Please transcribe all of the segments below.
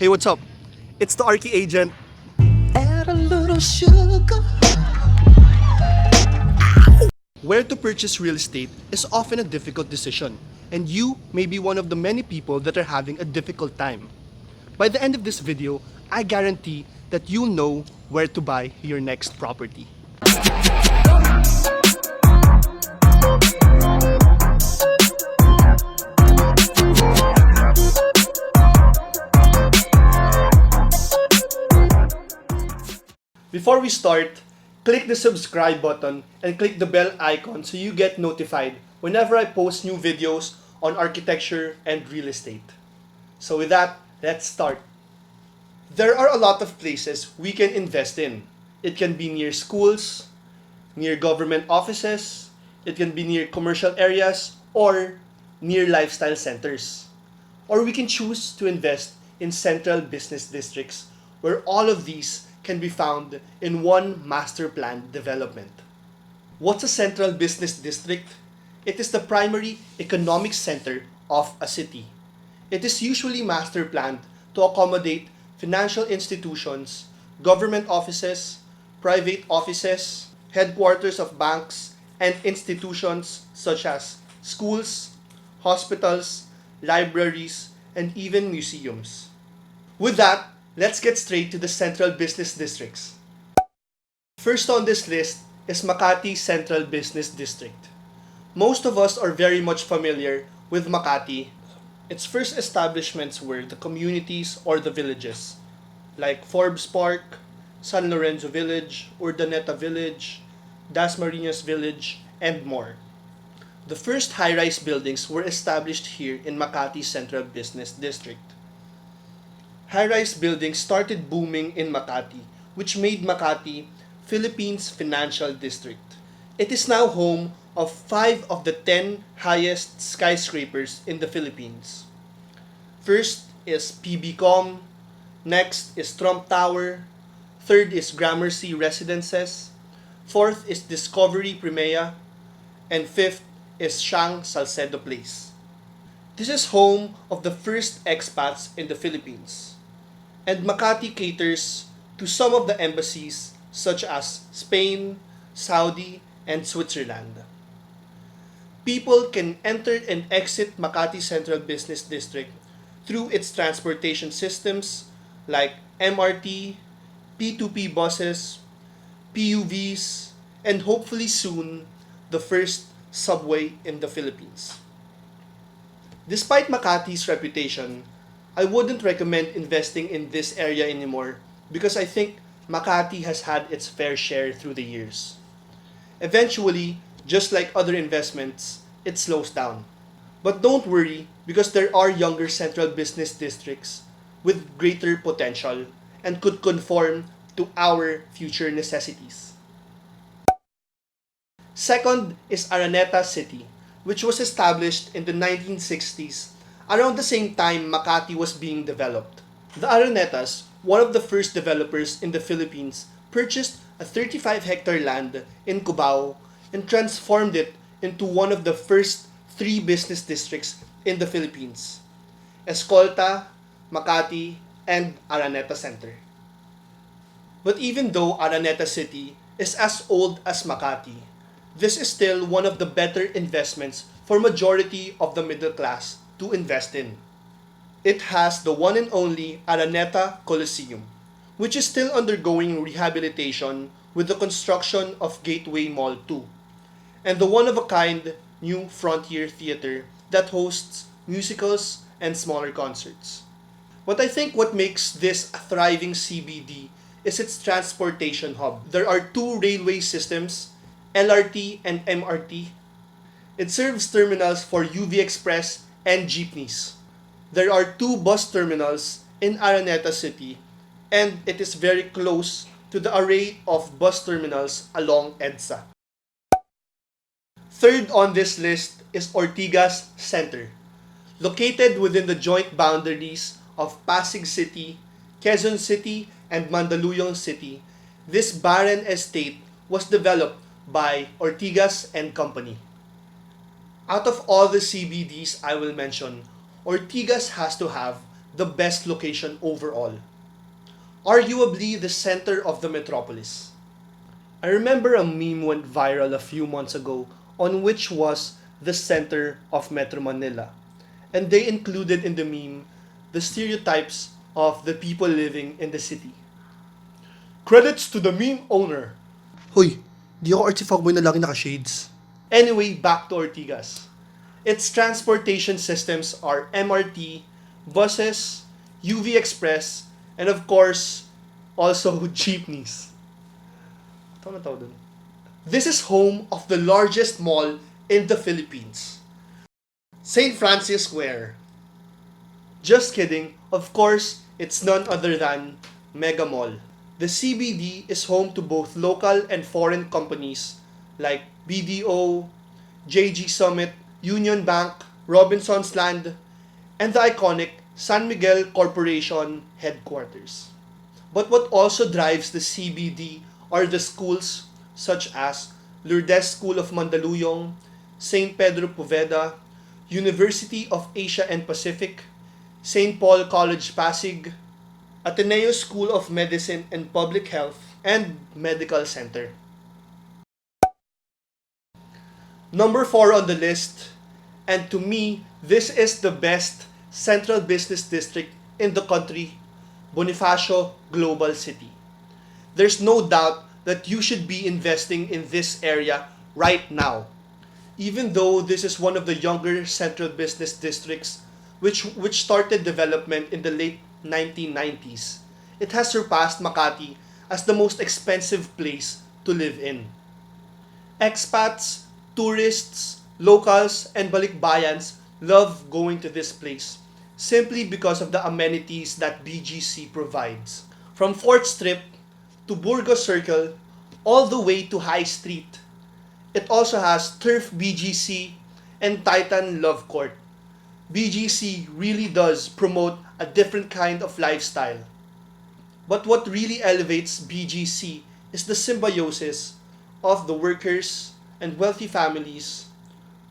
Hey, what's up? It's the Archie agent. Add a little sugar. Where to purchase real estate is often a difficult decision, and you may be one of the many people that are having a difficult time. By the end of this video, I guarantee that you'll know where to buy your next property. Before we start, click the subscribe button and click the bell icon so you get notified whenever I post new videos on architecture and real estate. So with that, let's start. There are a lot of places we can invest in. It can be near schools, near government offices, it can be near commercial areas, or near lifestyle centers. Or we can choose to invest in central business districts where all of these can be found in one master plan development. What's a central business district? It is the primary economic center of a city. It is usually master planned to accommodate financial institutions, government offices, private offices, headquarters of banks, and institutions such as schools, hospitals, libraries, and even museums. With that, let's get straight to the central business districts. First on this list is Makati Central Business District. Most of us are very much familiar with Makati. Its first establishments were the communities or the villages, like Forbes Park, San Lorenzo Village, Urdaneta Village, Dasmariñas Village, and more. The first high-rise buildings were established here in Makati Central Business District. High-rise buildings started booming in Makati, which made Makati Philippines' financial district. It is now home of 5 of the 10 highest skyscrapers in the Philippines. First is PBCom, next is Trump Tower, third is Gramercy Residences, fourth is Discovery Primea, and fifth is Shang Salcedo Place. This is home of the first expats in the Philippines. And Makati caters to some of the embassies such as Spain, Saudi, and Switzerland. People can enter and exit Makati Central Business District through its transportation systems like MRT, P2P buses, PUVs, and hopefully soon, the first subway in the Philippines. Despite Makati's reputation, I wouldn't recommend investing in this area anymore because I think Makati has had its fair share through the years. Eventually, just like other investments, it slows down. But don't worry because there are younger central business districts with greater potential and could conform to our future necessities. Second is Araneta City, which was established in the 1960s around the same time Makati was being developed. The Aranetas, one of the first developers in the Philippines, purchased a 35-hectare land in Cubao and transformed it into one of the first 3 business districts in the Philippines: Escolta, Makati, and Araneta Center. But even though Araneta City is as old as Makati, this is still one of the better investments for majority of the middle class to invest in. It has the one and only Araneta Coliseum, which is still undergoing rehabilitation with the construction of Gateway Mall 2, and the one-of-a-kind new Frontier Theater that hosts musicals and smaller concerts. But I think what makes this a thriving CBD is its transportation hub. There are 2 railway systems, LRT and MRT. It serves terminals for UV Express and jeepneys. There are 2 bus terminals in Araneta City, and it is very close to the array of bus terminals along EDSA. Third on this list is Ortigas Center. Located within the joint boundaries of Pasig City, Quezon City, and Mandaluyong City, this barren estate was developed by Ortigas and Company. Out of all the CBDs I will mention, Ortigas has to have the best location overall. Arguably the center of the metropolis. I remember a meme went viral a few months ago on which was the center of Metro Manila. And they included in the meme the stereotypes of the people living in the city. Credits to the meme owner. Hoy, di ako artsy fuckboy na lagi naka-shades. Anyway, back to Ortigas. Its transportation systems are MRT, buses, UV Express, and of course, also jeepneys. Tawag na tawag dun. This is home of the largest mall in the Philippines. St. Francis Square. Just kidding, of course, it's none other than Mega Mall. The CBD is home to both local and foreign companies like BDO, JG Summit, Union Bank, Robinson's Land, and the iconic San Miguel Corporation headquarters. But what also drives the CBD are the schools such as Lourdes School of Mandaluyong, St. Pedro Poveda, University of Asia and Pacific, St. Paul College Pasig, Ateneo School of Medicine and Public Health, and Medical Center. Number 4 on the list, and to me, this is the best central business district in the country, Bonifacio Global City. There's no doubt that you should be investing in this area right now. Even though this is one of the younger central business districts which started development in the late 1990s, it has surpassed Makati as the most expensive place to live in. Expats, tourists, locals, and balikbayans love going to this place simply because of the amenities that BGC provides. From 4th Strip to Burgos Circle all the way to High Street. It also has Turf BGC and Titan Love Court. BGC really does promote a different kind of lifestyle. But what really elevates BGC is the symbiosis of the workers and wealthy families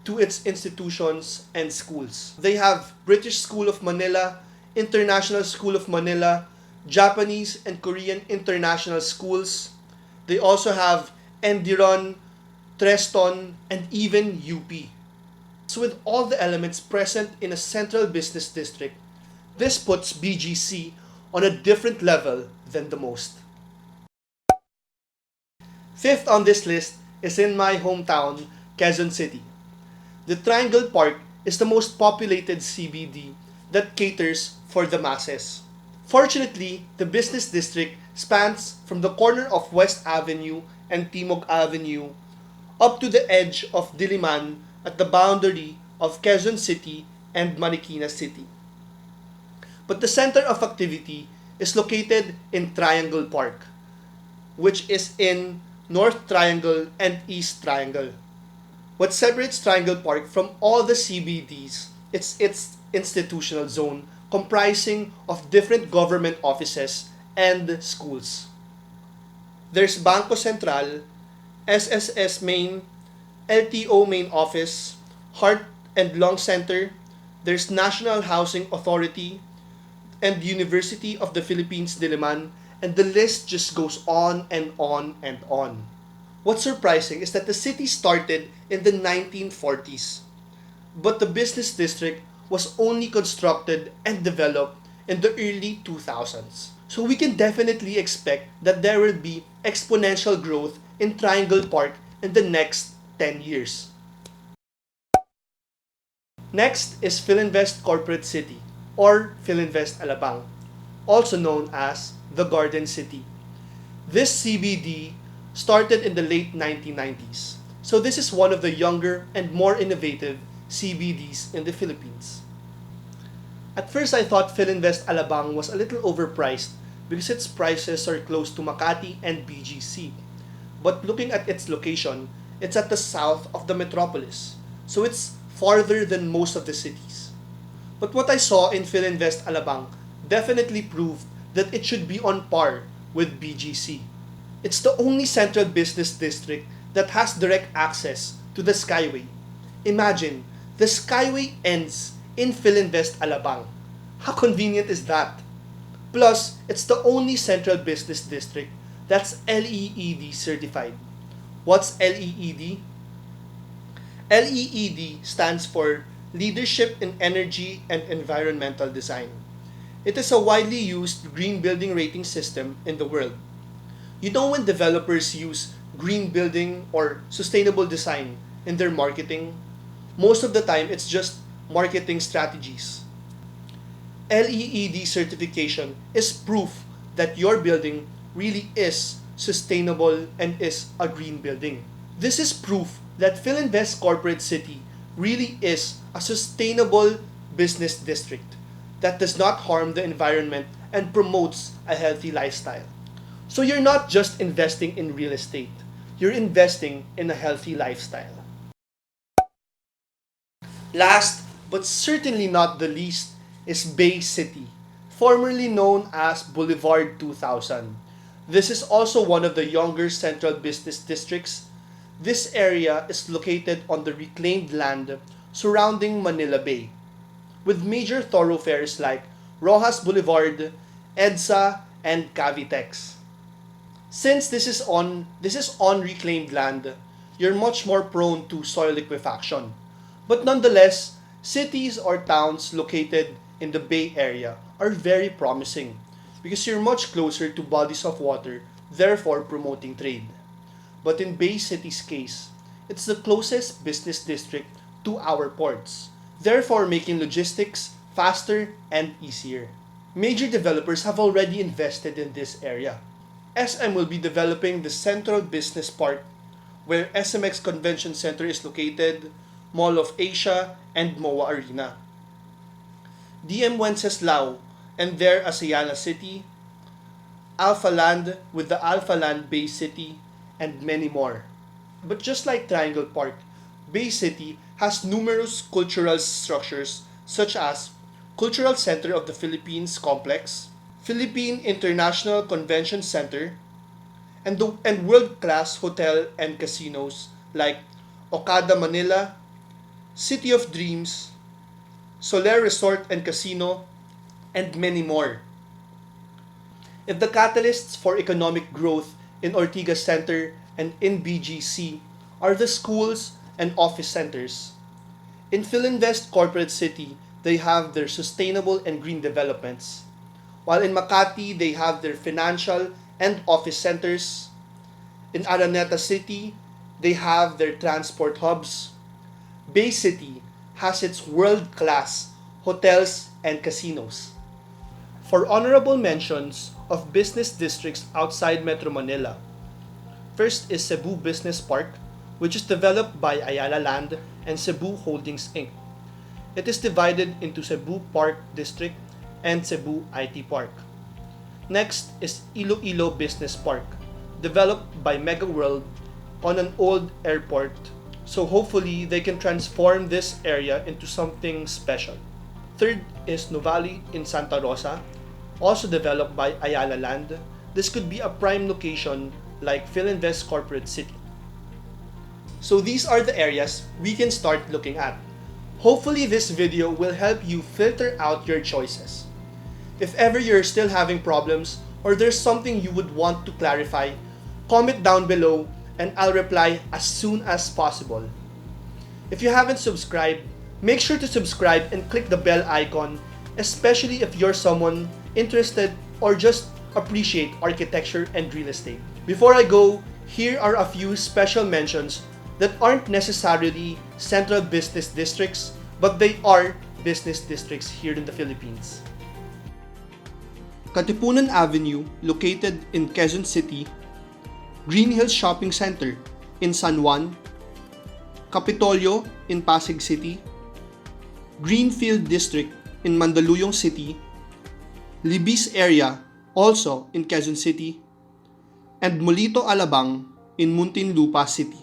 to its institutions and schools. They have British School of Manila, International School of Manila, Japanese and Korean international schools. They also have Endiron, Treston, and even UP. So with all the elements present in a central business district, this puts BGC on a different level than the most. 5th on this list is in my hometown, Quezon City. The Triangle Park is the most populated CBD that caters for the masses. Fortunately, the business district spans from the corner of West Avenue and Timog Avenue up to the edge of Diliman at the boundary of Quezon City and Marikina City. But the center of activity is located in Triangle Park, which is in North Triangle and East Triangle. What separates Triangle Park from all the CBDs is its institutional zone comprising of different government offices and schools. There's Bangko Sentral, SSS Main, LTO Main Office, Heart and Lung Center, there's National Housing Authority, and University of the Philippines Diliman, and the list just goes on and on and on. What's surprising is that the city started in the 1940s, but the business district was only constructed and developed in the early 2000s. So we can definitely expect that there will be exponential growth in Triangle Park in the next 10 years. Next is Philinvest Corporate City, or Philinvest Alabang, also known as the Garden City. This CBD started in the late 1990s, so this is one of the younger and more innovative CBDs in the Philippines. At first I thought Philinvest Alabang was a little overpriced because its prices are close to Makati and BGC. But looking at its location, it's at the south of the metropolis, so it's farther than most of the cities. But what I saw in Philinvest Alabang definitely proved that it should be on par with BGC. It's the only central business district that has direct access to the Skyway. Imagine, the Skyway ends in Philinvest Alabang. How convenient is that? Plus, it's the only central business district that's LEED certified. What's LEED? LEED stands for Leadership in Energy and Environmental Design. It is a widely used green building rating system in the world. You know, when developers use green building or sustainable design in their marketing, most of the time it's just marketing strategies. LEED certification is proof that your building really is sustainable and is a green building. This is proof that Philinvest Corporate City really is a sustainable business district that does not harm the environment and promotes a healthy lifestyle. So you're not just investing in real estate, you're investing in a healthy lifestyle. Last but certainly not the least is Bay City, formerly known as Boulevard 2000. This is also one of the younger central business districts. This area is located on the reclaimed land surrounding Manila Bay, with major thoroughfares like Rojas Boulevard, EDSA, and Cavitex. Since this is on reclaimed land, you're much more prone to soil liquefaction. But nonetheless, cities or towns located in the Bay Area are very promising because you're much closer to bodies of water, therefore promoting trade. But in Bay City's case, it's the closest business district to our ports, therefore making logistics faster and easier. Major developers have already invested in this area. SM will be developing the Central Business Park, where SMX Convention Center is located, Mall of Asia, and MOA Arena. DM Wenceslao, and there as Ayala City, Alpha Land with the Alpha Land Bay City, and many more. But just like Triangle Park, Bay City has numerous cultural structures such as Cultural Center of the Philippines Complex, Philippine International Convention Center, and world-class hotel and casinos like Okada Manila, City of Dreams, Soler Resort and Casino, and many more. If the catalysts for economic growth in Ortigas Center and in BGC are the schools and office centers, in Philinvest Corporate City, they have their sustainable and green developments, while in Makati, they have their financial and office centers. In Araneta City, they have their transport hubs. Bay City has its world-class hotels and casinos. For honorable mentions of business districts outside Metro Manila, first is Cebu Business Park, which is developed by Ayala Land and Cebu Holdings Inc. It is divided into Cebu Park District and Cebu IT Park. Next is Iloilo Business Park, developed by Mega World on an old airport, so hopefully they can transform this area into something special. Third is Nuvali in Santa Rosa, also developed by Ayala Land. This could be a prime location like Philinvest Corporate City. So these are the areas we can start looking at. Hopefully this video will help you filter out your choices. If ever you're still having problems or there's something you would want to clarify, comment down below and I'll reply as soon as possible. If you haven't subscribed, make sure to subscribe and click the bell icon, especially if you're someone interested or just appreciate architecture and real estate. Before I go, here are a few special mentions that aren't necessarily central business districts, but they are business districts here in the Philippines. Katipunan Avenue, located in Quezon City, Green Hills Shopping Center in San Juan, Capitolio in Pasig City, Greenfield District in Mandaluyong City, Libis area also in Quezon City, and Molito Alabang in Muntinlupa City.